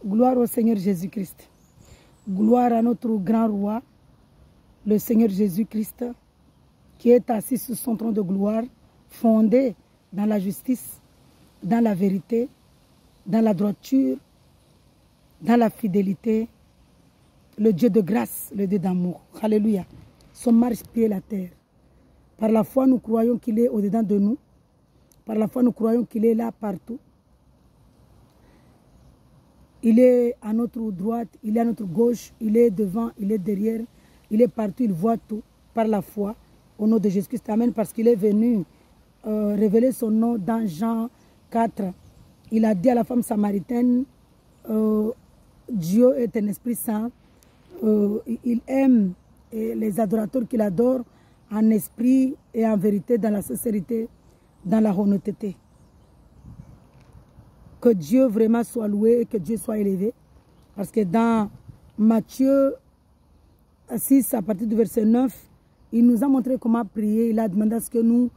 Gloire au Seigneur Jésus-Christ. Gloire à notre grand roi, le Seigneur Jésus-Christ, qui est assis sur son trône de gloire, fondé dans la justice, dans la vérité, dans la droiture, dans la fidélité, le Dieu de grâce, le Dieu d'amour. Alléluia. Son marche-pied la terre. Par la foi, nous croyons qu'il est au-dedans de nous. Par la foi, nous croyons qu'il est là partout. Il est à notre droite, il est à notre gauche, il est devant, il est derrière, il est partout, il voit tout. Par la foi, au nom de Jésus-Christ. Amen. Parce qu'il est venu révéler son nom dans Jean 4. Il a dit à la femme samaritaine, Dieu est un Esprit Saint. Il aime les adorateurs qu'il adore en esprit et en vérité, dans la sincérité, dans la honnêteté. Que Dieu vraiment soit loué et que Dieu soit élevé. Parce que dans Matthieu 6, à partir du verset 9, il nous a montré comment prier. Il a demandé à ce que nous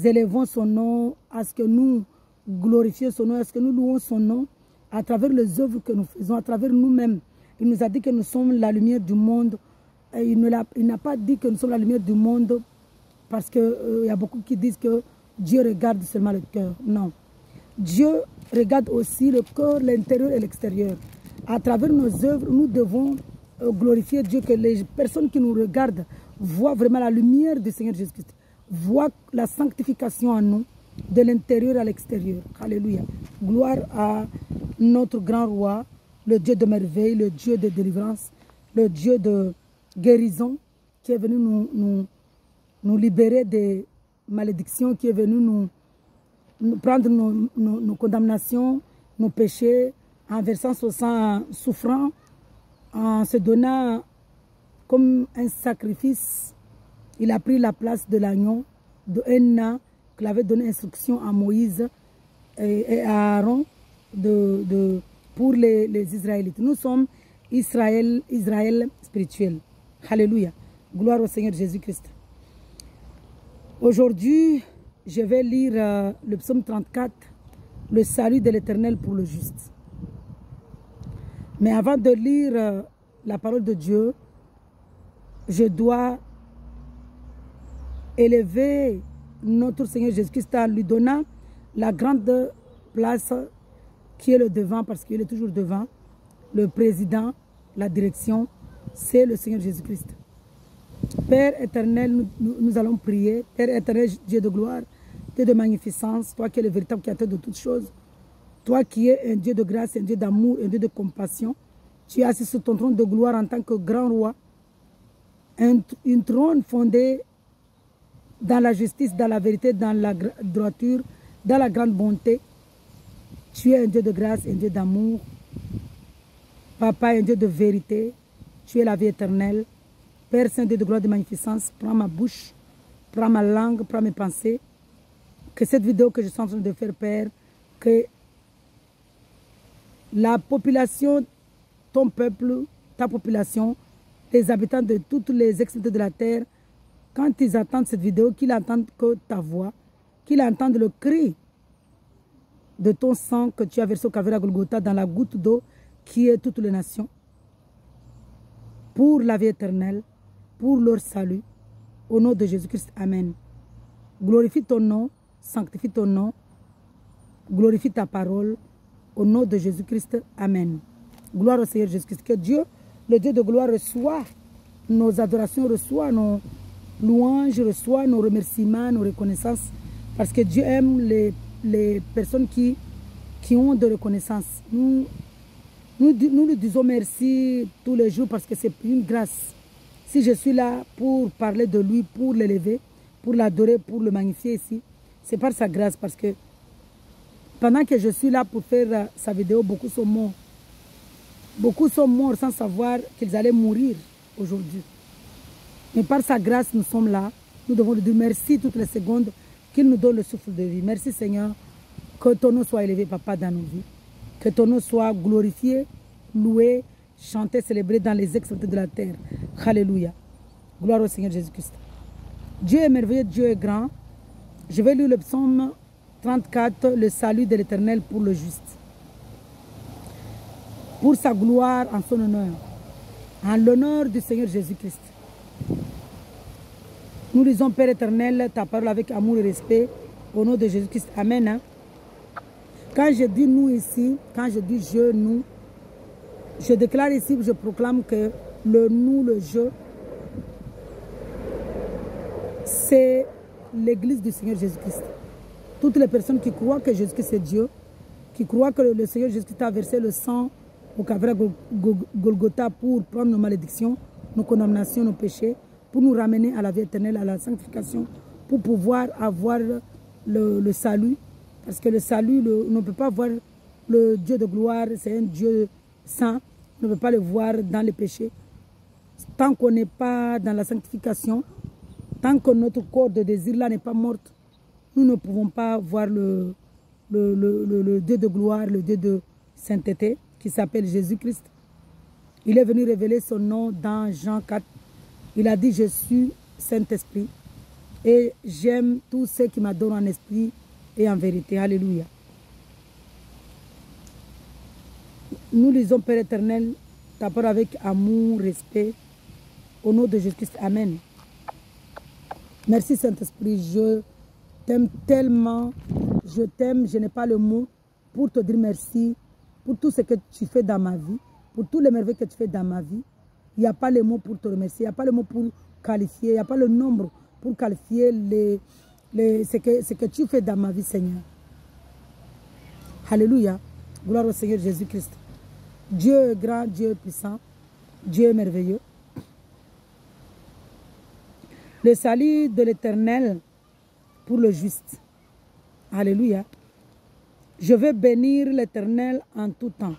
élevons son nom, à ce que nous glorifions son nom, à ce que nous louons son nom, à travers les œuvres que nous faisons, à travers nous-mêmes. Il nous a dit que nous sommes la lumière du monde. Et il n'a pas dit que nous sommes la lumière du monde parce qu'il y a beaucoup qui disent que Dieu regarde seulement le cœur. Non. Dieu regarde aussi le cœur, l'intérieur et l'extérieur. À travers nos œuvres, nous devons glorifier Dieu, que les personnes qui nous regardent voient vraiment la lumière du Seigneur Jésus-Christ, voient la sanctification en nous, de l'intérieur à l'extérieur. Alléluia. Gloire à notre grand roi, le Dieu de merveille, le Dieu de délivrance, le Dieu de guérison, qui est venu nous libérer des malédictions, qui est venu nous prendre nos condamnations, nos péchés, en versant son sang souffrant, en se donnant comme un sacrifice. Il a pris la place de l'agneau, de Henna, qu'il avait donné instruction à Moïse et à Aaron pour les Israélites. Nous sommes Israël spirituel. Alléluia. Gloire au Seigneur Jésus-Christ. Aujourd'hui, je vais lire le psaume 34, le salut de l'Éternel pour le juste. Mais avant de lire la parole de Dieu, je dois élever notre Seigneur Jésus-Christ en lui donnant la grande place qui est le devant, parce qu'il est toujours devant. Le président, la direction, c'est le Seigneur Jésus-Christ. Père éternel, nous allons prier. Père éternel, Dieu de gloire, Dieu de magnificence, toi qui es le véritable créateur de toutes choses, toi qui es un Dieu de grâce, un Dieu d'amour, un Dieu de compassion, tu es assis sur ton trône de gloire en tant que grand roi, un trône fondé dans la justice, dans la vérité, dans la droiture, dans la grande bonté. Tu es un Dieu de grâce, un Dieu d'amour. Papa, un Dieu de vérité. Tu es la vie éternelle. Père Saint, Dieu de gloire, de magnificence, prends ma bouche, prends ma langue, prends mes pensées. Que cette vidéo que je suis en train de faire, Père, que la population, ton peuple, ta population, les habitants de toutes les extrémités de la terre, quand ils entendent cette vidéo, qu'ils entendent que ta voix, qu'ils entendent le cri de ton sang que tu as versé au Calvaire à Golgotha dans la goutte d'eau qui est toutes les nations, pour la vie éternelle, pour leur salut, au nom de Jésus-Christ. Amen. Glorifie ton nom, sanctifie ton nom, glorifie ta parole, au nom de Jésus-Christ. Amen. Gloire au Seigneur Jésus-Christ. Que Dieu, le Dieu de gloire, reçoit nos adorations, reçoit nos louanges, reçoit nos remerciements, nos reconnaissances, parce que Dieu aime les personnes qui ont de reconnaissance. Nous lui disons merci tous les jours parce que c'est une grâce. Si je suis là pour parler de lui, pour l'élever, pour l'adorer, pour le magnifier ici, c'est par sa grâce, parce que pendant que je suis là pour faire sa vidéo, beaucoup sont morts. Beaucoup sont morts sans savoir qu'ils allaient mourir aujourd'hui. Mais par sa grâce, nous sommes là. Nous devons lui dire merci toutes les secondes qu'il nous donne le souffle de vie. Merci Seigneur. Que ton nom soit élevé, Papa, dans nos vies. Que ton nom soit glorifié, loué, chanté, célébré dans les extrémités de la terre. Alléluia. Gloire au Seigneur Jésus-Christ. Dieu est merveilleux, Dieu est grand. Je vais lire le psaume 34, le salut de l'Éternel pour le juste. pour sa gloire en son honneur, en l'honneur du Seigneur Jésus-Christ. Nous lisons, Père éternel, ta parole avec amour et respect, au nom de Jésus-Christ. Amen. Hein? Quand je dis nous ici, quand je dis je, nous, je déclare ici, je proclame que le nous, le je, c'est l'église du Seigneur Jésus-Christ. Toutes les personnes qui croient que Jésus-Christ est Dieu, qui croient que le Seigneur Jésus-Christ a versé le sang au Calvaire Golgotha pour prendre nos malédictions, nos condamnations, nos péchés, pour nous ramener à la vie éternelle, à la sanctification, pour pouvoir avoir le salut. Parce que le salut, on ne peut pas voir le Dieu de gloire, c'est un Dieu saint, on ne peut pas le voir dans les péchés. Tant qu'on n'est pas dans la sanctification, tant que notre corps de désir là n'est pas mort, nous ne pouvons pas voir le Dieu de gloire, le Dieu de sainteté, qui s'appelle Jésus-Christ. Il est venu révéler son nom dans Jean 4. Il a dit, je suis Saint-Esprit et j'aime tous ceux qui m'adorent en esprit et en vérité. Alléluia. Nous lisons, Père éternel, ta parole avec amour, respect, au nom de Jésus-Christ. Amen. Merci Saint-Esprit, je t'aime tellement, je t'aime, je n'ai pas le mot pour te dire merci pour tout ce que tu fais dans ma vie, pour tous les merveilles que tu fais dans ma vie. Il n'y a pas le mot pour te remercier, il n'y a pas le mot pour qualifier, il n'y a pas le nombre pour qualifier ce que tu fais dans ma vie, Seigneur. Alléluia. Gloire au Seigneur Jésus-Christ. Dieu est grand, Dieu est puissant, Dieu est merveilleux. Le salut de l'Éternel pour le juste. Alléluia. Je veux bénir l'Éternel en tout temps.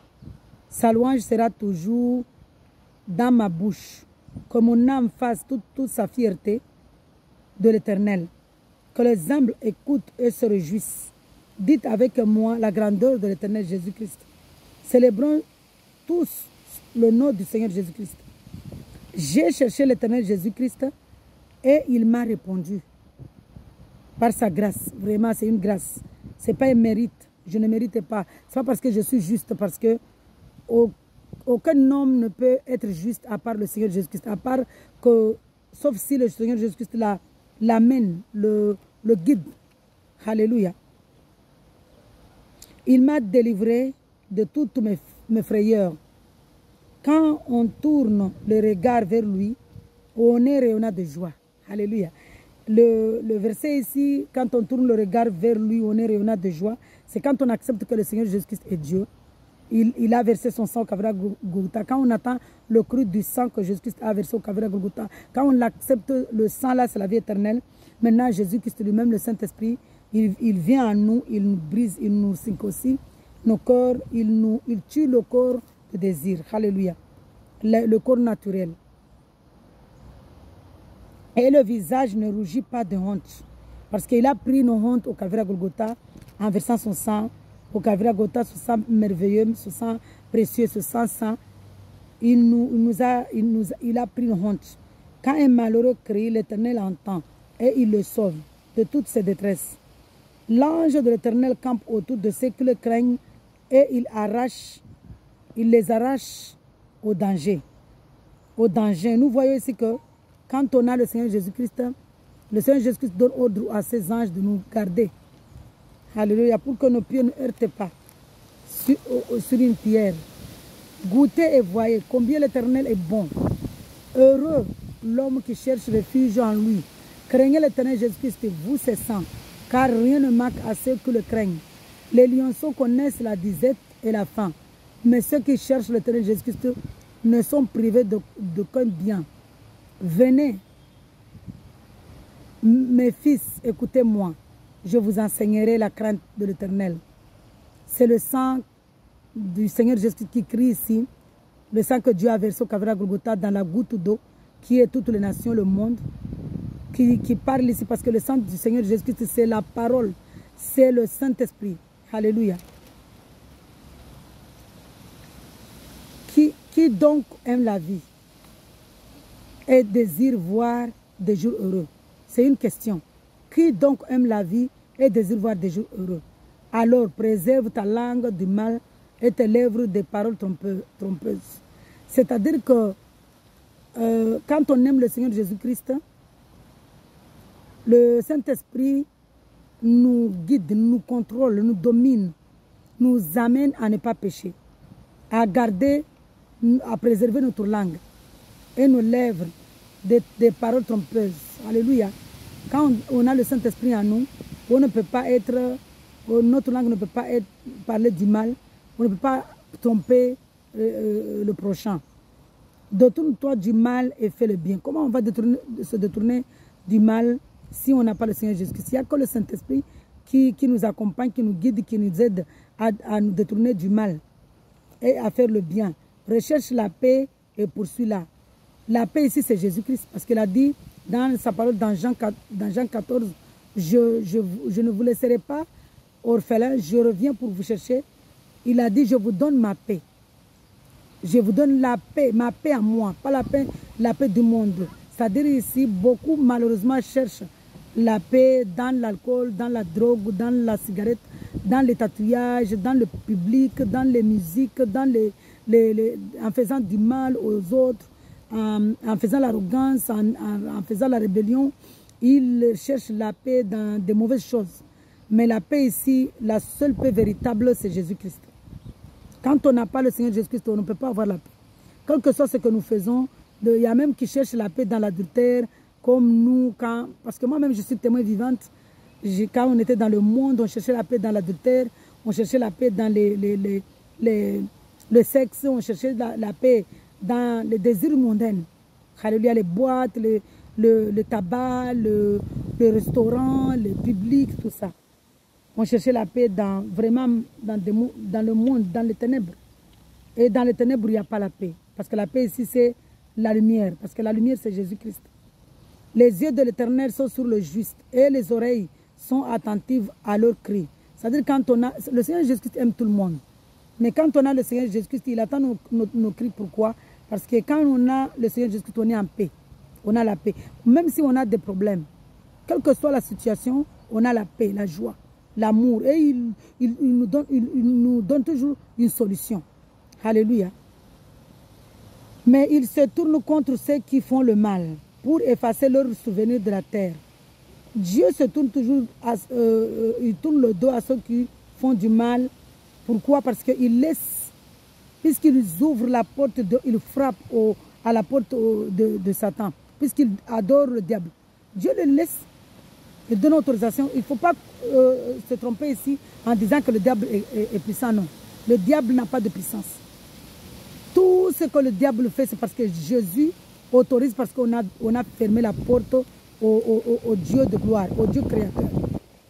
Sa louange sera toujours dans ma bouche. Que mon âme fasse toute sa fierté de l'Éternel. Que les humbles écoutent et se réjouissent. Dites avec moi la grandeur de l'Éternel Jésus-Christ. Célébrons tous le nom du Seigneur Jésus-Christ. J'ai cherché l'Éternel Jésus-Christ et il m'a répondu. Par sa grâce. Vraiment, c'est une grâce. Ce n'est pas un mérite. Je ne mérite pas. Ce n'est pas parce que je suis juste, parce que aucun homme ne peut être juste à part le Seigneur Jésus-Christ. À part que, sauf si le Seigneur Jésus-Christ l'amène, le guide. Alléluia. Il m'a délivré de toutes mes frayeurs. Quand on tourne le regard vers lui, on est rayonnant de joie. Alléluia. Le verset ici, quand on tourne le regard vers lui, on est rayonnant de joie. C'est quand on accepte que le Seigneur Jésus-Christ est Dieu. Il a versé son sang au Calvaire Golgotha. Quand on attend le cru du sang que Jésus-Christ a versé au Calvaire Golgotha, quand on accepte le sang là, c'est la vie éternelle. Maintenant, Jésus-Christ lui-même, le Saint-Esprit, il vient en nous, il nous brise, il nous circoncise nos corps, il tue le corps de désir. Alléluia. Le corps naturel. Et le visage ne rougit pas de honte. Parce qu'il a pris nos hontes au Calvaire Golgotha en versant son sang. Au Calvaire Golgotha, ce sang merveilleux, ce sang précieux, ce sang saint. Il a pris nos hontes. Quand un malheureux crie, l'Éternel entend et il le sauve de toutes ses détresses. L'ange de l'Éternel campe autour de ceux qui le craignent et il les arrache au danger. Au danger. Nous voyons ici que quand on a le Seigneur Jésus-Christ, le Seigneur Jésus-Christ donne ordre à ses anges de nous garder. Alléluia. Pour que nos pieds ne heurtent pas sur une pierre. Goûtez et voyez combien l'Éternel est bon. Heureux l'homme qui cherche refuge en lui. Craignez l'Éternel Jésus-Christ, vous ses saints, car rien ne manque à ceux qui le craignent. Les lionceaux connaissent la disette et la faim, mais ceux qui cherchent l'Éternel Jésus-Christ ne sont privés d'aucun bien. Venez, mes fils, écoutez-moi, je vous enseignerai la crainte de l'Éternel. C'est le sang du Seigneur Jésus qui crie ici, le sang que Dieu a versé au Calvaire Golgotha dans la goutte d'eau, qui est toutes les nations, le monde, qui parle ici, parce que le sang du Seigneur Jésus-Christ, c'est la parole, c'est le Saint-Esprit. Alléluia. Qui donc aime la vie et désire voir des jours heureux? C'est une question. Qui donc aime la vie et désire voir des jours heureux? Alors préserve ta langue du mal et tes lèvres des paroles trompeuses. C'est-à-dire que quand on aime le Seigneur Jésus-Christ, le Saint-Esprit nous guide, nous contrôle, nous domine, nous amène à ne pas pécher, à garder, à préserver notre langue et nos lèvres des paroles trompeuses. Alléluia. Quand on a le Saint-Esprit en nous, on ne peut pas être, notre langue ne peut pas être parler du mal, on ne peut pas tromper le prochain. Détourne-toi du mal et fais le bien. Comment on va se détourner du mal si on n'a pas le Seigneur Jésus-Christ? Il n'y a que le Saint-Esprit qui nous accompagne, qui nous guide, qui nous aide à nous détourner du mal et à faire le bien. Recherche la paix et poursuis-la. La paix ici, c'est Jésus-Christ. Parce qu'il a dit dans sa parole dans Jean 14, je ne vous laisserai pas orphelin, je reviens pour vous chercher. Il a dit, je vous donne ma paix. Je vous donne la paix, ma paix à moi, pas la paix du monde. C'est-à-dire ici, beaucoup malheureusement cherchent la paix dans l'alcool, dans la drogue, dans la cigarette, dans les tatouages, dans le public, dans les musiques, en faisant du mal aux autres, en faisant l'arrogance, en faisant la rébellion. Ils cherchent la paix dans des mauvaises choses. Mais la paix ici, la seule paix véritable, c'est Jésus-Christ. Quand on n'a pas le Seigneur Jésus-Christ, on ne peut pas avoir la paix. Quel que soit ce que nous faisons, il y a même qui cherchent la paix dans l'adultère, comme nous, parce que moi-même je suis témoin vivante. Quand on était dans le monde, on cherchait la paix dans l'adultère, on cherchait la paix dans le sexe, on cherchait la paix dans les désirs mondains. Alléluia, les boîtes, le tabac, le restaurant, le public, tout ça. On cherchait la paix vraiment dans le monde, dans les ténèbres. Et dans les ténèbres, il n'y a pas la paix. Parce que la paix ici, c'est la lumière. Parce que la lumière, c'est Jésus-Christ. Les yeux de l'Éternel sont sur le juste et les oreilles sont attentives à leurs cris. C'est-à-dire quand on a... Le Seigneur Jésus-Christ aime tout le monde. Mais quand on a le Seigneur Jésus-Christ, il attend nos cris. Pourquoi? Parce que quand on a le Seigneur Jésus-Christ, on est en paix. On a la paix. Même si on a des problèmes, quelle que soit la situation, on a la paix, la joie, l'amour. Et il nous donne toujours une solution. Alléluia. Mais il se tourne contre ceux qui font le mal pour effacer leurs souvenirs de la terre. Dieu se tourne toujours, il tourne le dos à ceux qui font du mal. Pourquoi? Parce qu'il laisse, puisqu'ils ouvrent la porte, il frappe à la porte de Satan, puisqu'il adore le diable. Dieu le laisse, il donne autorisation. Il ne faut pas se tromper ici en disant que le diable est puissant. Non, le diable n'a pas de puissance. Tout ce que le diable fait, c'est parce que Jésus autorise, parce qu'on a fermé la porte au Dieu de gloire, au Dieu créateur.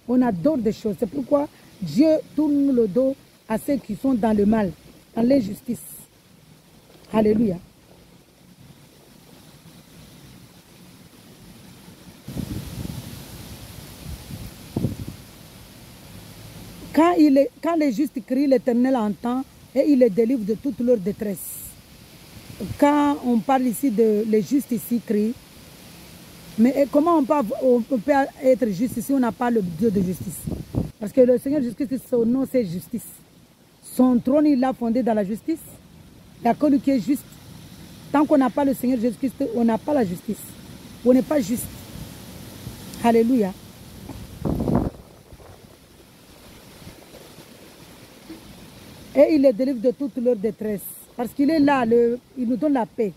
On adore des choses. C'est pourquoi Dieu tourne le dos à ceux qui sont dans le mal, dans l'injustice. Alléluia. Quand les justes crient, l'Éternel entend et il les délivre de toute leur détresse. Quand on parle ici de les justes ici crient, mais comment on peut être juste si on n'a pas le Dieu de justice? Parce que le Seigneur Jésus-Christ, son nom c'est justice. Son trône, il l'a fondé dans la justice. Il y a que lui qui est juste. Tant qu'on n'a pas le Seigneur Jésus-Christ, on n'a pas la justice. On n'est pas juste. Alléluia. Et il les délivre de toute leur détresse. Parce qu'il est là, il nous donne la paix.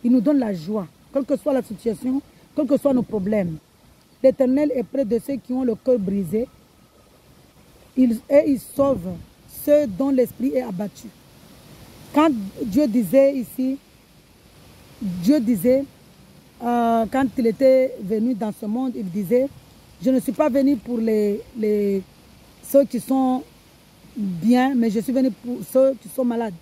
Il nous donne la joie. Quelle que soit la situation, quels que soient nos problèmes. L'Éternel est près de ceux qui ont le cœur brisé. Et il sauve ceux dont l'esprit est abattu. Quand Dieu disait ici, quand il était venu dans ce monde, il disait, je ne suis pas venu pour ceux qui sont bien, mais je suis venu pour ceux qui sont malades.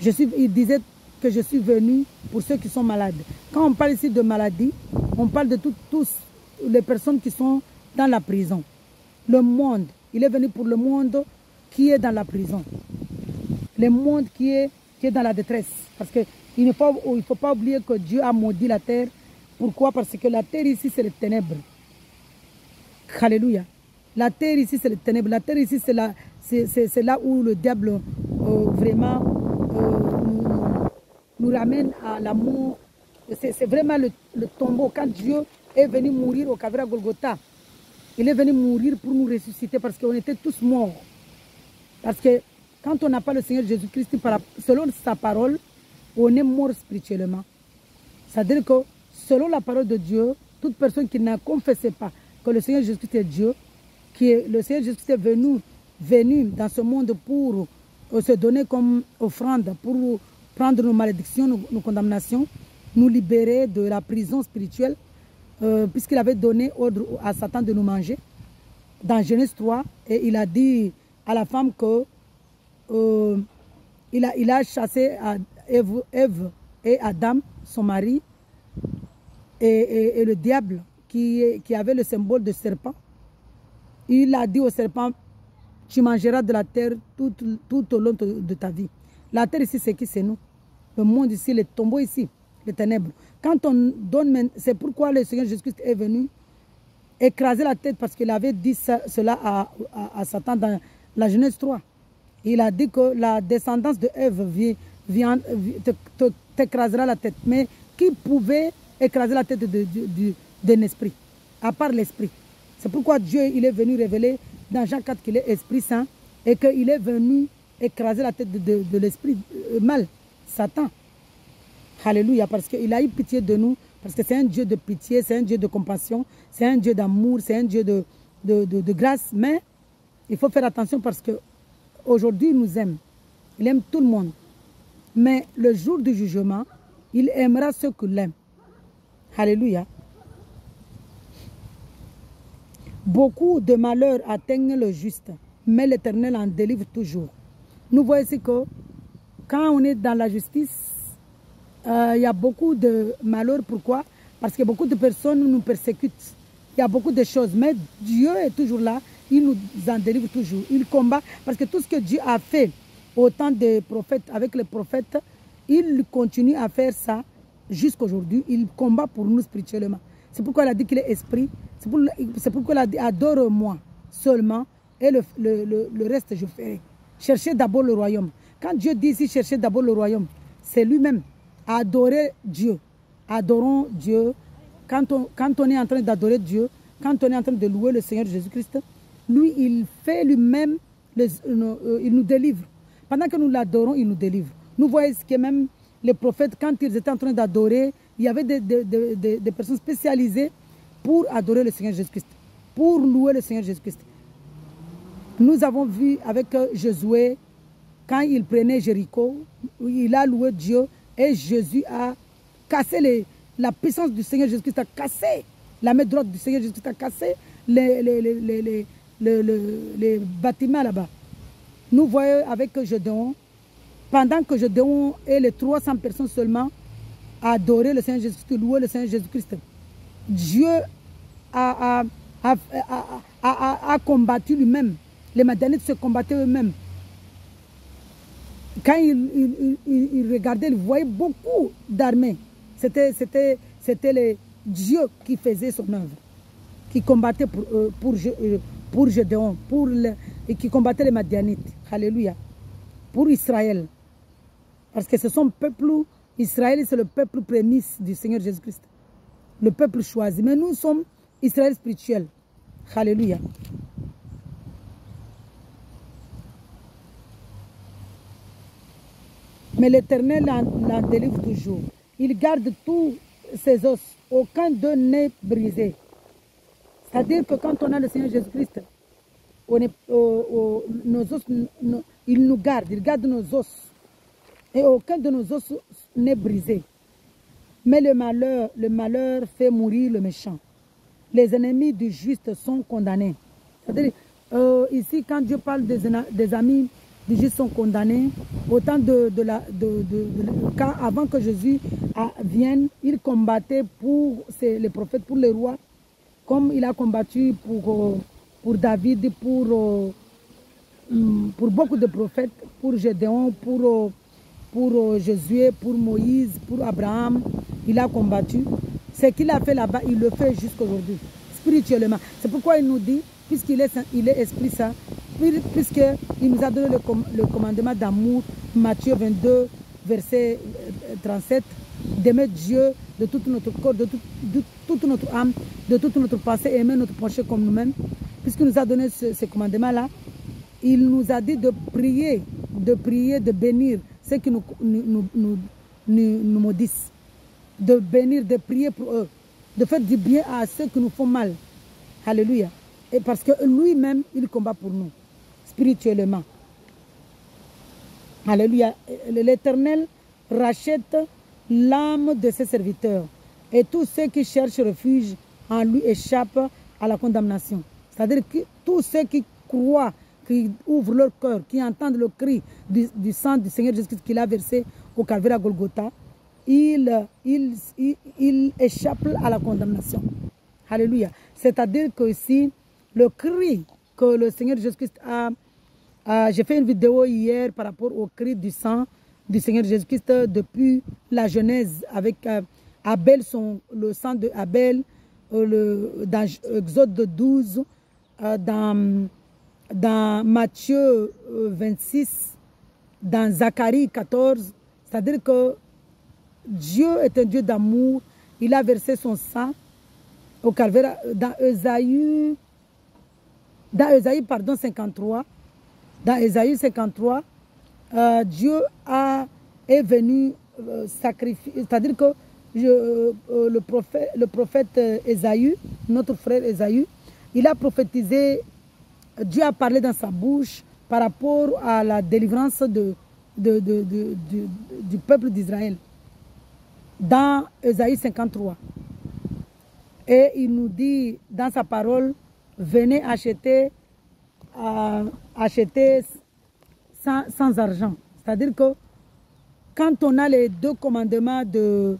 Il disait que je suis venu pour ceux qui sont malades. Quand on parle ici de maladie, on parle de tous les personnes qui sont dans la prison. Le monde, il est venu pour le monde qui est dans la prison. Le monde qui est dans la détresse. Parce qu'il ne faut pas oublier que Dieu a maudit la terre. Pourquoi? Parce que la terre ici, c'est les ténèbres. Alléluia. La terre ici, c'est les ténèbres. La terre ici, c'est là où le diable vraiment nous ramène à l'amour. C'est vraiment le tombeau. Quand Dieu est venu mourir au Calvaire à Golgotha, il est venu mourir pour nous ressusciter parce qu'on était tous morts. Parce que quand on n'a pas le Seigneur Jésus-Christ, selon sa parole, on est mort spirituellement. C'est-à-dire que selon la parole de Dieu, toute personne qui ne confessait pas que le Seigneur Jésus-Christ est Dieu, le Seigneur Jésus-Christ est venu dans ce monde pour se donner comme offrande, pour prendre nos malédictions, nos condamnations, nous libérer de la prison spirituelle, puisqu'il avait donné ordre à Satan de nous manger. Dans Genèse 3, et il a dit à la femme que il a chassé Ève et Adam, son mari, et le diable qui avait le symbole de serpent. Il a dit au serpent, tu mangeras de la terre tout au long de ta vie. La terre ici, c'est qui? C'est nous. Le monde ici, les tombeaux ici, les ténèbres. Quand on donne, c'est pourquoi le Seigneur Jésus-Christ est venu écraser la tête, parce qu'il avait dit cela à Satan dans la Genèse 3. Il a dit que la descendance de Ève t'écrasera la tête. Mais qui pouvait écraser la tête d'un esprit, à part l'esprit? C'est pourquoi Dieu il est venu révéler dans Jean 4 qu'il est Esprit Saint et qu'il est venu écraser la tête de l'esprit mal, Satan. Alléluia, parce qu'il a eu pitié de nous, parce que c'est un Dieu de pitié, c'est un Dieu de compassion, c'est un Dieu d'amour, c'est un Dieu de grâce. Mais il faut faire attention parce qu'aujourd'hui il nous aime, il aime tout le monde. Mais le jour du jugement, il aimera ceux qui l'aiment. Alléluia. Beaucoup de malheurs atteignent le juste, mais l'Éternel en délivre toujours. Nous voyons ici que quand on est dans la justice, il y a beaucoup de malheurs. Pourquoi? Parce que beaucoup de personnes nous persécutent. Il y a beaucoup de choses, mais Dieu est toujours là. Il nous en délivre toujours. Il combat, parce que tout ce que Dieu a fait au temps des prophètes, avec les prophètes, il continue à faire ça jusqu'aujourd'hui. Il combat pour nous spirituellement. C'est pourquoi il a dit qu'il est esprit. C'est pourquoi il a dit adore-moi seulement et le reste je ferai. Cherchez d'abord le royaume. Quand Dieu dit ici cherchez d'abord le royaume, c'est lui-même. Adorer Dieu. Adorons Dieu. Quand on est en train d'adorer Dieu, quand on est en train de louer le Seigneur Jésus-Christ, lui, il fait lui-même, il nous délivre. Pendant que nous l'adorons, il nous délivre. Nous voyons que même les prophètes, quand ils étaient en train d'adorer, il y avait des personnes spécialisées pour adorer le Seigneur Jésus-Christ, pour louer le Seigneur Jésus-Christ. Nous avons vu avec Josué, quand il prenait Jéricho, il a loué Dieu et Jésus a cassé la puissance du Seigneur Jésus-Christ, a cassé la main droite du Seigneur Jésus-Christ, a cassé les bâtiments là-bas. Nous voyons avec Gédéon, pendant que Gédéon et les 300 personnes seulement adoraient le Seigneur Jésus-Christ, louaient le Seigneur Jésus-Christ, Dieu a combattu lui-même. Les Madianites se combattaient eux-mêmes. Quand il regardait, il voyait beaucoup d'armées. C'était les dieux qui faisaient son œuvre, qui combattaient pour Gédéon, et qui combattaient les Madianites. Alléluia. Pour Israël. Parce que ce sont peuple, Israël c'est le peuple prémisse du Seigneur Jésus-Christ. Le peuple choisi. Mais nous sommes Israël spirituel. Alléluia. Mais l'Éternel l'en délivre toujours. Il garde tous ses os. Aucun d'eux n'est brisé. C'est-à-dire que quand on a le Seigneur Jésus-Christ, nos os, il nous garde. Il garde nos os. Et aucun de nos os n'est brisé. Mais le malheur fait mourir le méchant. Les ennemis du juste sont condamnés. C'est-à-dire, ici, quand Dieu parle des amis du juste sont condamnés, autant avant que Jésus vienne, il combattait pour les prophètes, pour les rois, comme il a combattu pour David, pour beaucoup de prophètes, pour Gédéon, pour Josué, pour Moïse, pour Abraham. Il a combattu. Ce qu'il a fait là-bas, il le fait jusqu'aujourd'hui, spirituellement. C'est pourquoi il nous dit, puisqu'il est, il est Esprit Saint, puisqu'il nous a donné le commandement d'amour, Matthieu 22, verset 37, d'aimer Dieu de tout notre corps, de toute notre âme, de toute notre pensée, aimer notre prochain comme nous-mêmes. Puisqu'il nous a donné ce commandement-là, il nous a dit de prier, de bénir ceux qui nous maudissent, de bénir, de prier pour eux, de faire du bien à ceux qui nous font mal. Alléluia. Et parce que lui-même, il combat pour nous, spirituellement. Alléluia. L'Éternel rachète l'âme de ses serviteurs. Et tous ceux qui cherchent refuge en lui échappent à la condamnation. C'est-à-dire que tous ceux qui croient, qui ouvrent leur cœur, qui entendent le cri du sang du Seigneur Jésus-Christ qu'il a versé au Calvaire à Golgotha, ils échappent à la condamnation. Alléluia. C'est-à-dire que ici, le cri que le Seigneur Jésus-Christ a... j'ai fait une vidéo hier par rapport au cri du sang du Seigneur Jésus-Christ depuis la Genèse avec Abel, le sang de Abel, dans Exode 12, dans Matthieu 26, dans Zacharie 14. C'est-à-dire que Dieu est un Dieu d'amour. Il a versé son sang au calvaire dans Ésaïe, pardon, 53. Dans Ésaïe 53, Dieu est venu sacrifier. C'est-à-dire que le prophète Ésaïe, notre frère Ésaïe, il a prophétisé, Dieu a parlé dans sa bouche par rapport à la délivrance du peuple d'Israël. Dans Ésaïe 53. Et il nous dit dans sa parole, venez acheter sans argent. C'est-à-dire que quand on a les deux commandements de...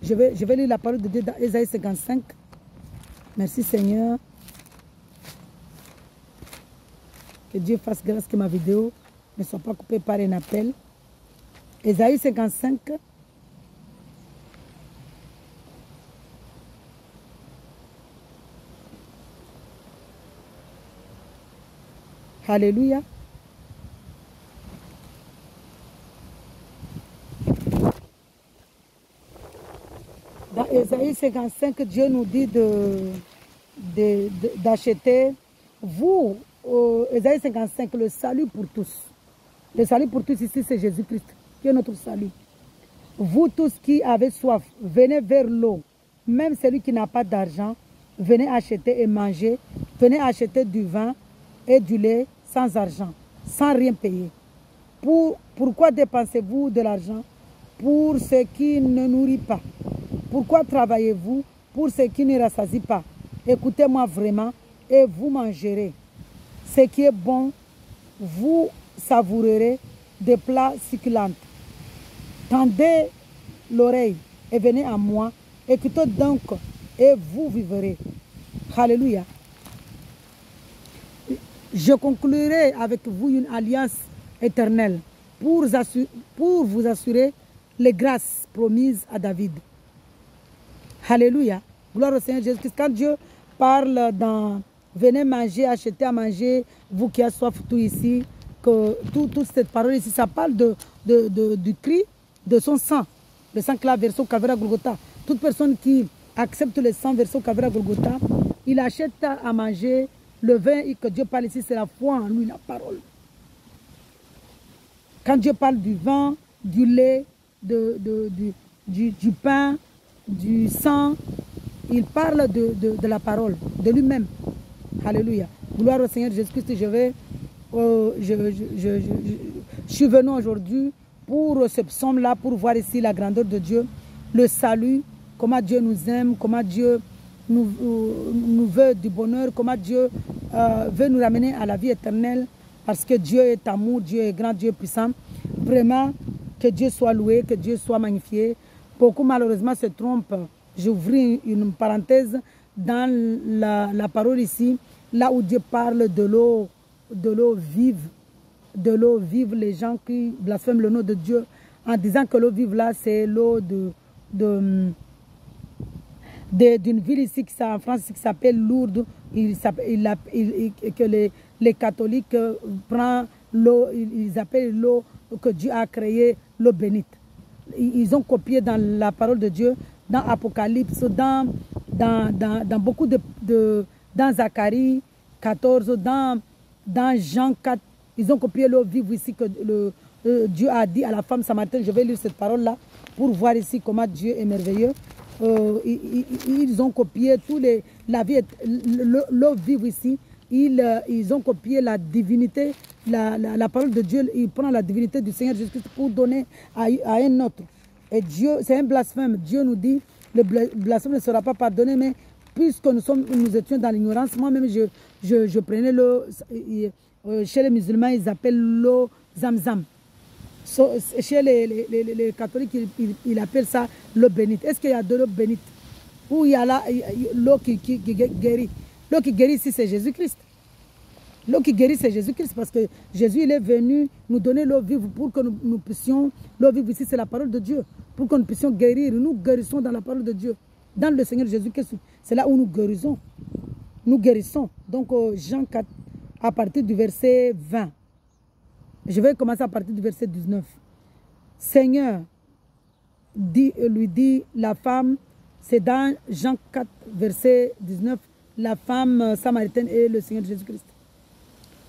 Je vais lire la parole de Dieu dans Ésaïe 55. Merci Seigneur. Que Dieu fasse grâce que ma vidéo ne soit pas coupée par un appel. Ésaïe 55. Alléluia. Dans Ésaïe 55, Dieu nous dit d'acheter, vous, Ésaïe 55, le salut pour tous. Le salut pour tous ici, c'est Jésus-Christ, qui est notre salut. Vous tous qui avez soif, venez vers l'eau. Même celui qui n'a pas d'argent, venez acheter et manger. Venez acheter du vin et du lait sans argent, sans rien payer. Pourquoi dépensez-vous de l'argent pour ce qui ne nourrit pas? Pourquoi travaillez-vous pour ce qui ne rassasie pas? Écoutez-moi vraiment et vous mangerez. Ce qui est bon, vous savourerez des plats succulents. Tendez l'oreille et venez à moi. Écoutez donc et vous vivrez. Alléluia. Je conclurai avec vous une alliance éternelle pour vous assurer les grâces promises à David. Alléluia. Gloire au Seigneur Jésus-Christ. Quand Dieu parle dans venez manger, acheter à manger, vous qui avez soif, tout ici, que toute cette parole ici, ça parle du cri de son sang. Le sang qu'il a versé au Calvaire à Golgotha. Toute personne qui accepte le sang versé au Calvaire à Golgotha, il achète à manger. Le vin que Dieu parle ici, c'est la foi en lui, la parole. Quand Dieu parle du vin, du lait, du pain, du sang, il parle de la parole, de lui-même. Alléluia. Gloire au Seigneur Jésus-Christ. Je suis venu aujourd'hui pour ce psaume-là, pour voir ici la grandeur de Dieu, le salut, comment Dieu nous aime, comment Dieu nous veut du bonheur, comment Dieu veut nous ramener à la vie éternelle, parce que Dieu est amour, Dieu est grand, Dieu est puissant. Vraiment, que Dieu soit loué, que Dieu soit magnifié. Beaucoup malheureusement se trompent. J'ouvre une parenthèse dans la parole ici, là où Dieu parle de l'eau vive. De l'eau vive, les gens qui blasphèment le nom de Dieu en disant que l'eau vive là, c'est l'eau d'une ville ici en France qui s'appelle Lourdes, que les catholiques prennent l'eau, ils appellent l'eau que Dieu a créée, l'eau bénite. Ils ont copié dans la parole de Dieu, dans Apocalypse, dans beaucoup dans Zacharie 14, dans Jean 4, ils ont copié l'eau vive ici que Dieu a dit à la femme samaritaine. Je vais lire cette parole-là pour voir ici comment Dieu est merveilleux. Ils ont copié la vie, l'eau vive ici. Ils ont copié la divinité, la parole de Dieu. Ils prennent la divinité du Seigneur Jésus-Christ pour donner à un autre. Et Dieu, c'est un blasphème. Dieu nous dit, le blasphème ne sera pas pardonné, mais puisque nous étions dans l'ignorance, moi-même, je prenais l'eau, chez les musulmans, ils appellent l'eau zamzam. Chez les catholiques, ils appellent ça l'eau bénite. Est-ce qu'il y a de l'eau bénite? Ou il y a l'eau qui guérit? L'eau qui guérit ici, c'est Jésus-Christ. L'eau qui guérit, c'est Jésus-Christ, parce que Jésus, il est venu nous donner l'eau vive pour que nous puissions, l'eau vive ici, c'est la parole de Dieu, pour que nous puissions guérir. Nous guérissons dans la parole de Dieu, dans le Seigneur Jésus-Christ. C'est là où nous guérissons. Nous guérissons. Donc, Jean 4, à partir du verset 20. Je vais commencer à partir du verset 19. Seigneur, lui dit la femme, c'est dans Jean 4, verset 19, la femme samaritaine et le Seigneur Jésus-Christ.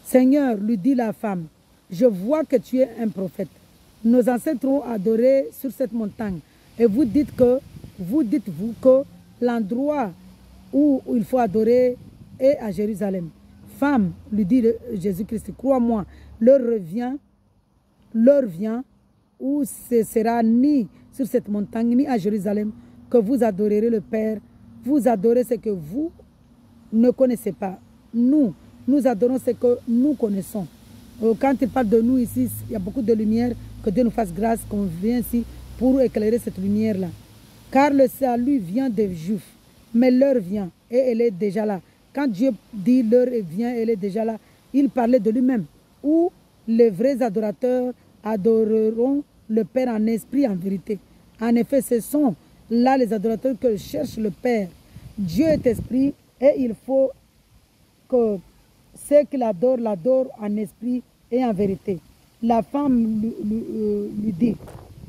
Seigneur, lui dit la femme, je vois que tu es un prophète. Nos ancêtres ont adoré sur cette montagne. Et vous dites-vous que l'endroit où il faut adorer est à Jérusalem. Femme, lui dit Jésus-Christ, crois-moi, l'heure vient où ce sera ni sur cette montagne, ni à Jérusalem, que vous adorerez le Père. Vous adorez ce que vous ne connaissez pas. Nous adorons ce que nous connaissons. Quand il parle de nous ici, il y a beaucoup de lumière. Que Dieu nous fasse grâce qu'on vienne ici pour éclairer cette lumière-là. Car le salut vient des Juifs. Mais l'heure vient et elle est déjà là. Quand Dieu dit l'heure vient, elle est déjà là. Il parlait de lui-même. Où les vrais adorateurs adoreront le Père en esprit, en vérité. En effet, ce sont là les adorateurs que cherche le Père. Dieu est esprit et il faut que ceux qui l'adorent en esprit et en vérité. La femme lui dit,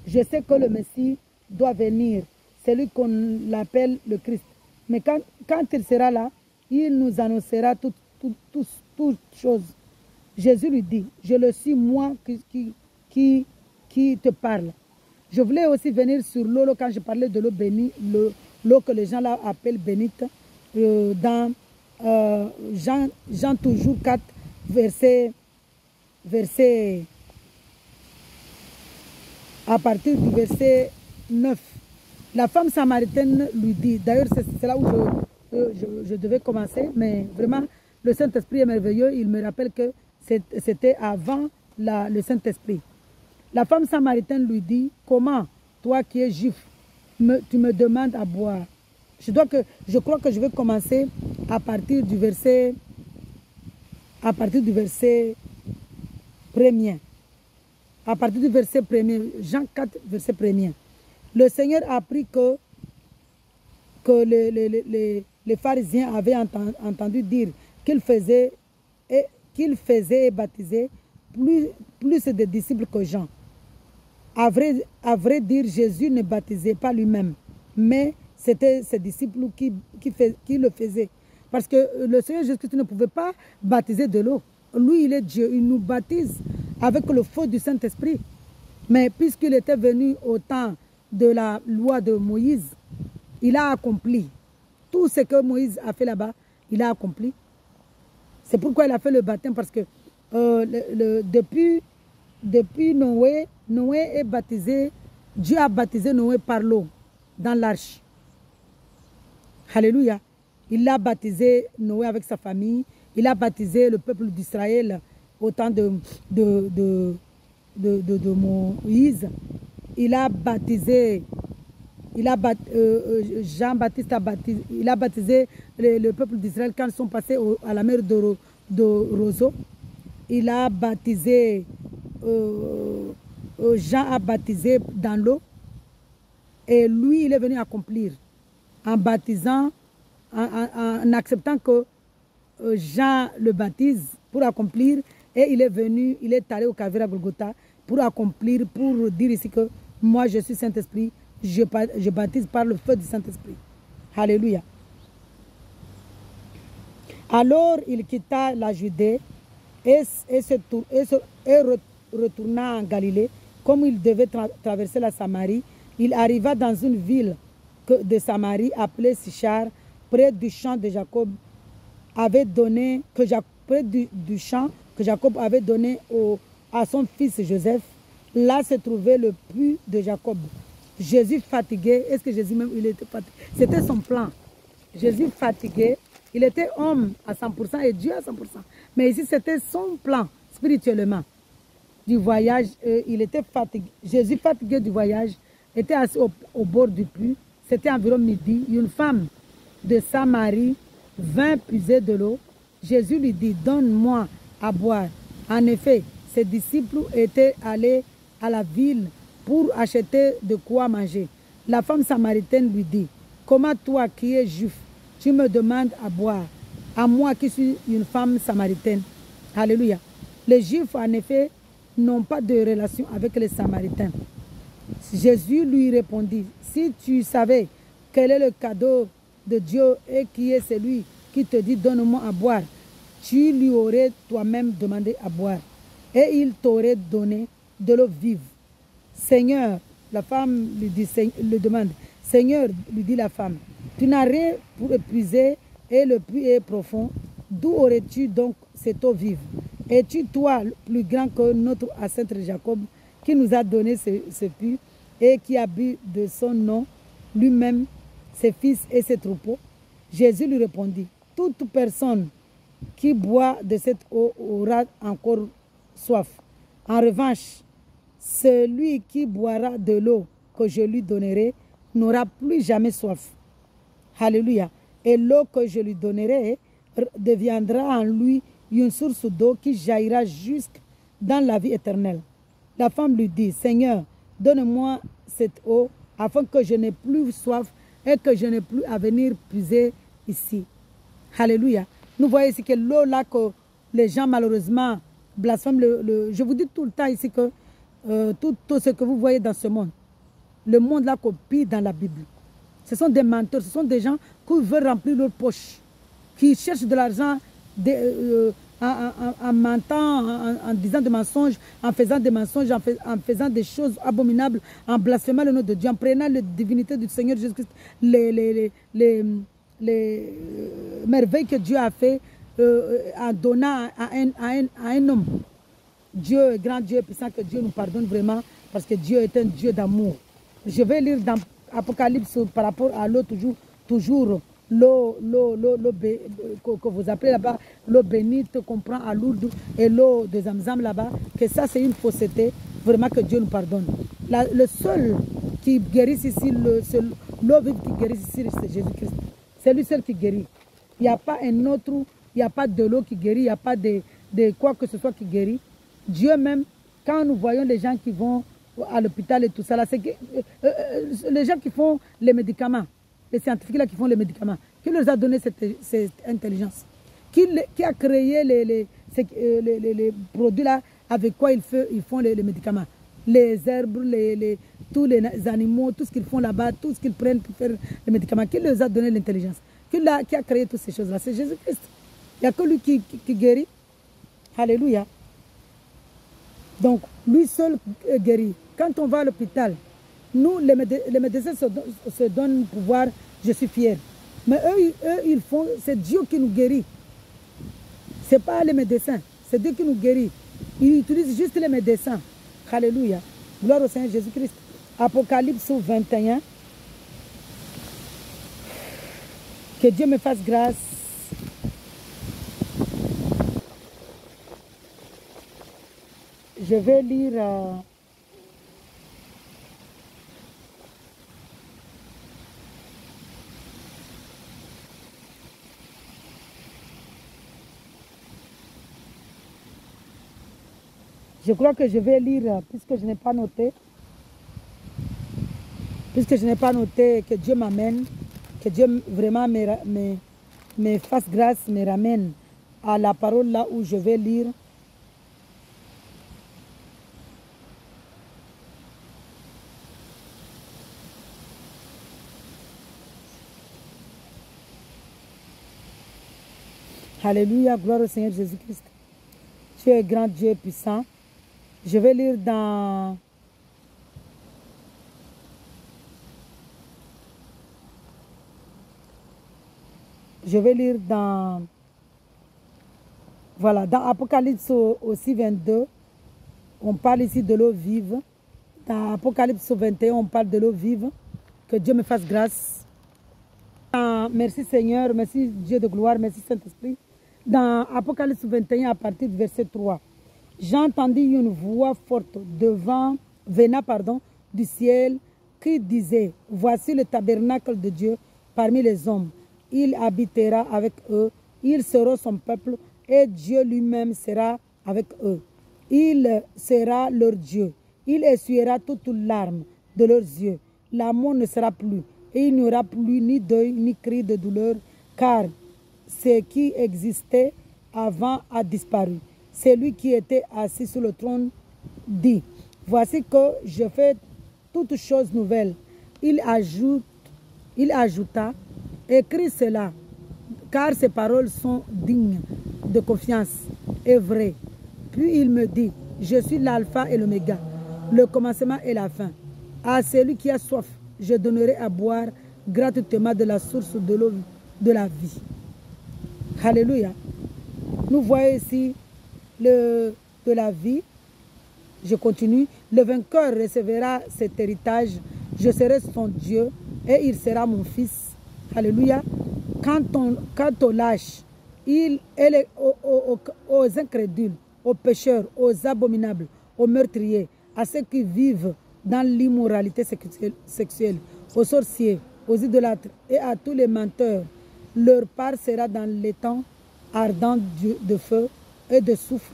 je sais que le Messie doit venir, celui qu'on l'appelle le Christ. Mais quand il sera là, il nous annoncera toutes choses. Jésus lui dit, je le suis moi qui te parle. Je voulais aussi venir sur l'eau quand je parlais de l'eau bénie, l'eau que les gens là appellent bénite, dans Jean toujours 4, verset à partir du verset 9. La femme samaritaine lui dit, d'ailleurs c'est là où je devais commencer, mais vraiment le Saint-Esprit est merveilleux, il me rappelle que c'était avant le Saint-Esprit. La femme samaritaine lui dit, comment, toi qui es juif, tu me demandes à boire? Je crois que je vais commencer à partir du verset 1er. À partir du verset 1er, Jean 4, verset 1er. Le Seigneur a appris que les pharisiens avaient entendu dire qu'il faisait et baptisait plus de disciples que Jean. À vrai dire, Jésus ne baptisait pas lui-même, mais c'était ses disciples qui le faisaient. Parce que le Seigneur Jésus-Christ ne pouvait pas baptiser de l'eau. Lui, il est Dieu. Il nous baptise avec le feu du Saint-Esprit. Mais puisqu'il était venu au temps de la loi de Moïse, il a accompli. Tout ce que Moïse a fait là-bas, il a accompli. C'est pourquoi il a fait le baptême. Parce que depuis Noé est baptisé. Dieu a baptisé Noé par l'eau dans l'arche. Alléluia. Il a baptisé Noé avec sa famille. Il a baptisé le peuple d'Israël au temps de Moïse. Il a baptisé, Jean-Baptiste il a baptisé le peuple d'Israël quand ils sont passés à la mer de Roseau. Il a baptisé, Jean a baptisé dans l'eau. Et lui, il est venu accomplir en baptisant, en acceptant que Jean le baptise pour accomplir, et il est venu, il est allé au Calvaire à Golgotha pour accomplir, pour dire ici que moi je suis Saint-Esprit, je baptise par le feu du Saint-Esprit. Alléluia. Alors il quitta la Judée et retourna en Galilée. Comme il devait traverser la Samarie, il arriva dans une ville de Samarie appelée Sichar, près du champ de Jacob avait donné, près du champ que Jacob avait donné à son fils Joseph. Là se trouvait le puits de Jacob. Jésus fatigué, est-ce que Jésus même, il était fatigué? C'était son plan. Jésus fatigué, il était homme à 100% et Dieu à 100%. Mais ici, c'était son plan, spirituellement, du voyage. Il était fatigué. Jésus fatigué du voyage, était assis au bord du puits. C'était environ midi. Une femme de Samarie vint puiser de l'eau. Jésus lui dit, donne-moi à boire. En effet, ses disciples étaient allés à la ville pour acheter de quoi manger. La femme samaritaine lui dit, comment toi qui es juif, tu me demandes à boire, à moi qui suis une femme samaritaine? Alléluia. Les Juifs, en effet, n'ont pas de relation avec les Samaritains. Jésus lui répondit, si tu savais quel est le cadeau de Dieu et qui est celui qui te dit donne-moi à boire, tu lui aurais toi-même demandé à boire et il t'aurait donné de l'eau vive. Seigneur, la femme lui demande, Seigneur, lui dit la femme, tu n'as rien pour épuiser et le puits est profond. D'où aurais-tu donc cette eau vive? Es-tu toi plus grand que notre ancêtre Jacob qui nous a donné ce puits et qui a bu de son nom lui-même, ses fils et ses troupeaux? Jésus lui répondit, toute personne qui boit de cette eau aura encore soif. En revanche, celui qui boira de l'eau que je lui donnerai n'aura plus jamais soif. Alléluia. Et l'eau que je lui donnerai deviendra en lui une source d'eau qui jaillira jusque dans la vie éternelle. La femme lui dit, Seigneur, donne-moi cette eau afin que je n'ai plus soif et que je n'ai plus à venir puiser ici. Alléluia. Nous voyons ici que l'eau là que les gens malheureusement blasphèment. Je vous dis tout le temps ici que tout ce que vous voyez dans ce monde, le monde là copie dans la Bible. Ce sont des menteurs, ce sont des gens qui veulent remplir leur poche, qui cherchent de l'argent en mentant, en disant des mensonges, en faisant des mensonges, en faisant des choses abominables, en blasphémant le nom de Dieu, en prenant la divinité du Seigneur Jésus-Christ, les merveilles que Dieu a fait en donnant à un homme. Dieu est grand, Dieu est puissant, que Dieu nous pardonne vraiment, parce que Dieu est un Dieu d'amour. Je vais lire dans Apocalypse par rapport à l'eau, toujours l'eau que vous appelez là-bas, l'eau bénite qu'on prend à Lourdes et l'eau de Zamzam là-bas, que ça c'est une fausseté, vraiment que Dieu nous pardonne. Le seul qui guérit ici, l'eau vive qui guérit ici, c'est Jésus-Christ. C'est lui seul qui guérit. Il n'y a pas un autre, il n'y a pas de l'eau qui guérit, il n'y a pas de quoi que ce soit qui guérit. Dieu même, quand nous voyons les gens qui vont à l'hôpital et tout ça, c'est que les gens qui font les médicaments, les scientifiques là qui font les médicaments, qui leur a donné cette intelligence? Qui a créé les produits là avec quoi ils font les médicaments? Les herbes, tous les animaux, tout ce qu'ils font là-bas, tout ce qu'ils prennent pour faire les médicaments. Qui leur a donné l'intelligence? Qui a créé toutes ces choses-là? C'est Jésus-Christ. Il n'y a que lui qui guérit. Alléluia. Donc, lui seul guérit. Quand on va à l'hôpital, nous, les médecins se donnent le pouvoir, je suis fier. Mais eux, ils font, c'est Dieu qui nous guérit. Ce n'est pas les médecins, c'est Dieu qui nous guérit. Ils utilisent juste les médecins. Alléluia. Gloire au Seigneur Jésus-Christ. Apocalypse 21. Que Dieu me fasse grâce. Je vais lire je crois que je vais lire, puisque je n'ai pas noté, que Dieu m'amène, que Dieu vraiment me fasse grâce, me ramène à la parole là où je vais lire. Alléluia, gloire au Seigneur Jésus-Christ. Tu es grand Dieu puissant. Je vais lire dans... Je vais lire dans... Voilà, dans Apocalypse aussi 22, on parle ici de l'eau vive. Dans Apocalypse 21, on parle de l'eau vive. Que Dieu me fasse grâce. Merci Seigneur, merci Dieu de gloire, merci Saint-Esprit. Dans Apocalypse 21, à partir du verset 3, j'entendis une voix forte venant du ciel qui disait, voici le tabernacle de Dieu parmi les hommes. Il habitera avec eux, ils seront son peuple et Dieu lui-même sera avec eux. Il sera leur Dieu. Il essuiera toutes larmes de leurs yeux. L'amour ne sera plus et il n'y aura plus ni deuil ni cri de douleur, car ce qui existait avant a disparu. Celui qui était assis sur le trône dit, voici que je fais toutes choses nouvelles. Il ajouta, écris cela, car ces paroles sont dignes de confiance et vraies. Puis il me dit, je suis l'alpha et l'oméga, le commencement et la fin. À celui qui a soif, je donnerai à boire gratuitement de la source de l'eau de la vie. Alléluia. Nous voyons ici de la vie. Je continue. Le vainqueur recevra cet héritage. Je serai son Dieu et il sera mon fils. Alléluia. Quant aux lâches, aux incrédules, aux pécheurs, aux abominables, aux meurtriers, à ceux qui vivent dans l'immoralité sexuelle, aux sorciers, aux idolâtres et à tous les menteurs, leur part sera dans l'étang ardent de feu et de soufre.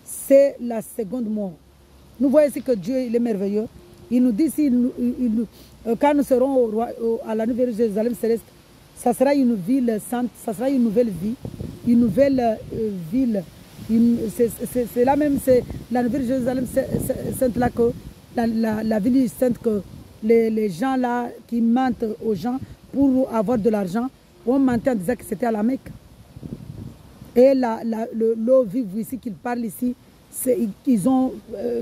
C'est la seconde mort. Nous voyons ici que Dieu il est merveilleux. Il nous dit ici, quand nous serons à la nouvelle Jérusalem céleste, ça sera une ville sainte, ça sera une nouvelle vie, une nouvelle ville. C'est là même, c'est la nouvelle Jérusalem sainte là que la ville sainte que les gens là qui mentent aux gens pour avoir de l'argent ont menti en disant que c'était à la Mecque. Et l'eau vive ici qu'il parle ici, ils ont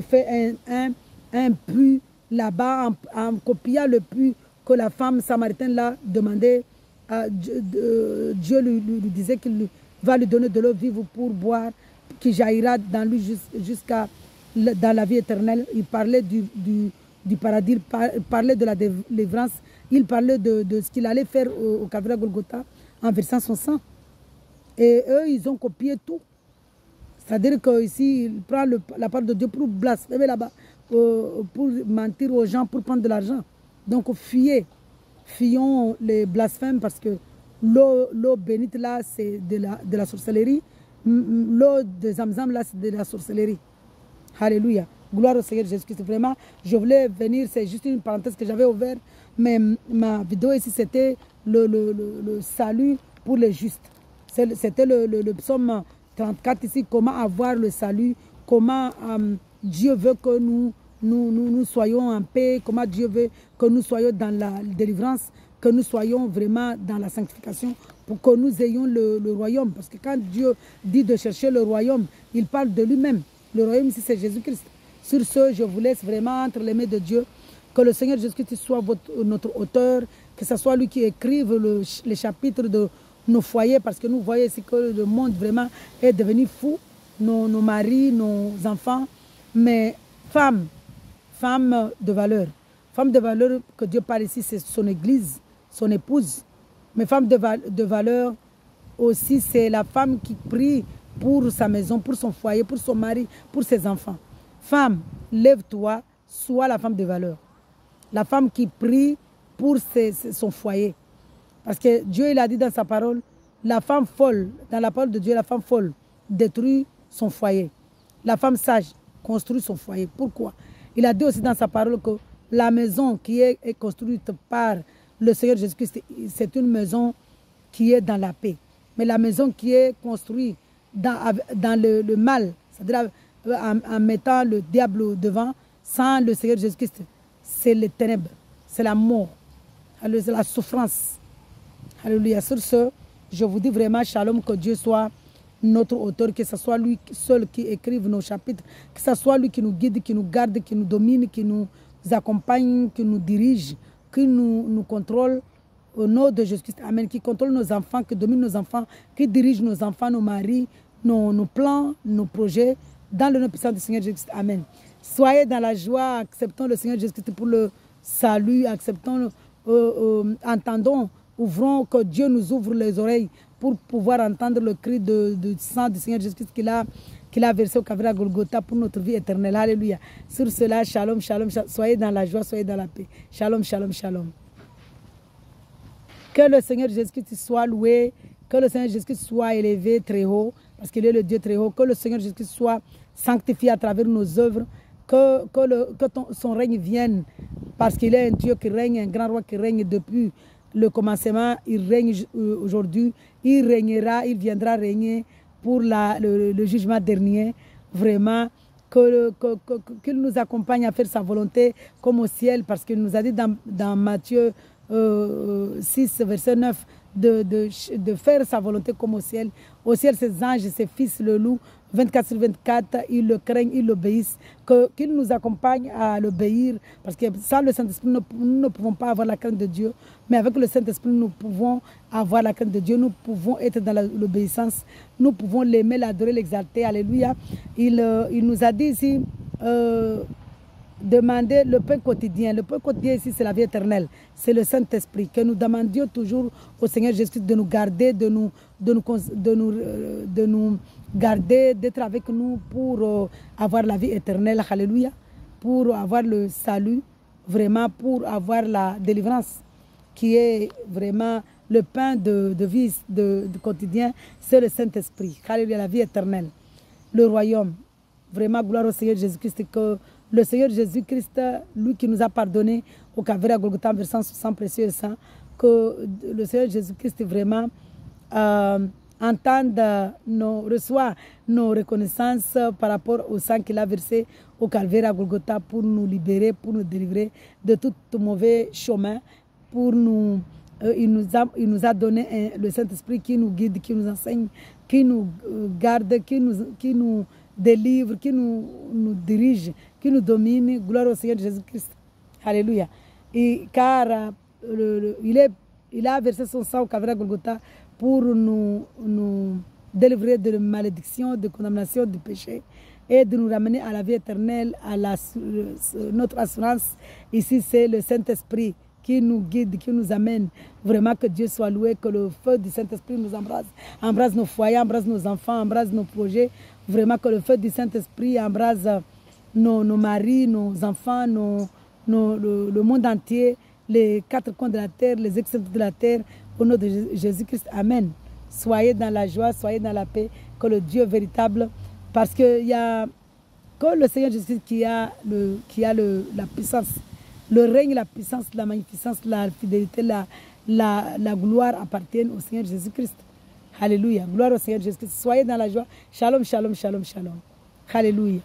fait un puits là-bas en copiant le puits que la femme samaritaine là demandait. Dieu lui disait qu'il va lui donner de l'eau vive pour boire, qui jaillira dans lui jusqu'à dans la vie éternelle. Il parlait du paradis, il parlait de la délivrance, il parlait de ce qu'il allait faire au Calvaire Golgotha en versant son sang. Et eux, ils ont copié tout. C'est-à-dire qu'ici, il prend la parole de Dieu pour blasphémer là-bas, pour mentir aux gens, pour prendre de l'argent. Donc, fuyons les blasphèmes parce que l'eau bénite là, c'est de la sorcellerie. L'eau de Zamzam là, c'est de la sorcellerie. Alléluia. Gloire au Seigneur Jésus-Christ. Vraiment, je voulais venir, c'est juste une parenthèse que j'avais ouverte, mais ma vidéo ici, c'était le salut pour les justes. C'était le psaume 34 ici, comment avoir le salut, comment Dieu veut que nous soyons en paix, comment Dieu veut que nous soyons dans la délivrance, que nous soyons vraiment dans la sanctification, pour que nous ayons le royaume. Parce que quand Dieu dit de chercher le royaume, il parle de lui-même. Le royaume ici, c'est Jésus-Christ. Sur ce, je vous laisse vraiment entre les mains de Dieu. Que le Seigneur Jésus-Christ soit notre auteur, que ce soit lui qui écrive les chapitres de nos foyers, parce que nous voyons ici que le monde vraiment est devenu fou, nos maris, nos enfants, mais femmes de valeur que Dieu parle ici, c'est son église, son épouse, mais femme de valeur aussi, c'est la femme qui prie pour sa maison, pour son foyer, pour son mari, pour ses enfants. Femme, lève-toi, sois la femme de valeur, la femme qui prie pour son foyer. Parce que Dieu, il a dit dans sa parole, la femme folle, dans la parole de Dieu, la femme folle détruit son foyer. La femme sage construit son foyer. Pourquoi? Il a dit aussi dans sa parole que la maison qui est construite par le Seigneur Jésus-Christ, c'est une maison qui est dans la paix. Mais la maison qui est construite dans le mal, c'est-à-dire en mettant le diable devant, sans le Seigneur Jésus-Christ, c'est les ténèbres, c'est la mort, c'est la souffrance. Alléluia. Sur ce, je vous dis vraiment, shalom, que Dieu soit notre auteur, que ce soit lui seul qui écrive nos chapitres, que ce soit lui qui nous guide, qui nous garde, qui nous domine, qui nous accompagne, qui nous dirige, qui nous contrôle. Au nom de Jésus-Christ, Amen, qui contrôle nos enfants, qui domine nos enfants, qui dirige nos enfants, nos maris, nos plans, nos projets, dans le nom puissant du Seigneur Jésus-Christ, Amen. Soyez dans la joie, acceptons le Seigneur Jésus-Christ pour le salut, acceptons, entendons, ouvrons, que Dieu nous ouvre les oreilles pour pouvoir entendre le cri de sang du Seigneur Jésus-Christ qu'il a versé au Calvaire à Golgotha pour notre vie éternelle. Alléluia. Sur cela, shalom, shalom, shalom, soyez dans la joie, soyez dans la paix. Shalom, shalom, shalom. Que le Seigneur Jésus-Christ soit loué, que le Seigneur Jésus-Christ soit élevé très haut, parce qu'il est le Dieu très haut, que le Seigneur Jésus-Christ soit sanctifié à travers nos œuvres, que son règne vienne, parce qu'il est un Dieu qui règne, un grand roi qui règne depuis le commencement, il règne aujourd'hui, il régnera, il viendra régner pour le jugement dernier, vraiment, qu'il nous accompagne à faire sa volonté comme au ciel, parce qu'il nous a dit dans Matthieu 6, verset 9, de faire sa volonté comme au ciel. Au ciel, ses anges, ses fils le louent, 24 sur 24, ils le craignent, ils l'obéissent, qu'il nous accompagne à l'obéir, parce que sans le Saint-Esprit, nous ne pouvons pas avoir la crainte de Dieu, mais avec le Saint-Esprit, nous pouvons avoir la crainte de Dieu, nous pouvons être dans l'obéissance, nous pouvons l'aimer, l'adorer, l'exalter, alléluia. Il nous a dit ici, demander le pain quotidien. Le pain quotidien ici, c'est la vie éternelle. C'est le Saint-Esprit. Que nous demandions toujours au Seigneur Jésus de nous garder, de nous garder, d'être avec nous pour avoir la vie éternelle. Alléluia. Pour avoir le salut, vraiment pour avoir la délivrance, qui est vraiment le pain de vie de quotidien. C'est le Saint-Esprit. Alléluia, la vie éternelle. Le royaume. Vraiment, gloire au Seigneur Jésus-Christ, que le Seigneur Jésus-Christ, lui qui nous a pardonné au Calvaire à Golgotha en versant son sang précieux et sang, que le Seigneur Jésus-Christ vraiment entende, reçoit nos reconnaissances par rapport au sang qu'il a versé au Calvaire à Golgotha pour nous libérer, pour nous délivrer de tout mauvais chemin, pour nous... il nous a donné le Saint-Esprit qui nous guide, qui nous enseigne, qui nous garde, qui nous délivre, qui nous dirige, qui nous domine. Gloire au Seigneur Jésus-Christ. Alléluia. Et car il a versé son sang au Calvaire à Golgotha pour nous délivrer de la malédiction, de condamnation, du péché et de nous ramener à la vie éternelle, à notre assurance. Ici, c'est le Saint-Esprit qui nous guide, qui nous amène. Vraiment que Dieu soit loué, que le feu du Saint-Esprit nous embrase. Embrase nos foyers, embrase nos enfants, embrase nos projets. Vraiment que le feu du Saint-Esprit embrase nos maris, nos enfants, le monde entier, les quatre coins de la terre, les extrémités de la terre, au nom de Jésus-Christ. Amen. Soyez dans la joie, soyez dans la paix, que le Dieu véritable, parce qu'il y a que le Seigneur Jésus qui a la puissance, le règne, la puissance, la magnificence, la fidélité, la gloire appartiennent au Seigneur Jésus-Christ. Alléluia. Gloire au Seigneur Jésus-Christ. Soyez dans la joie. Shalom, shalom, shalom, shalom. Alléluia.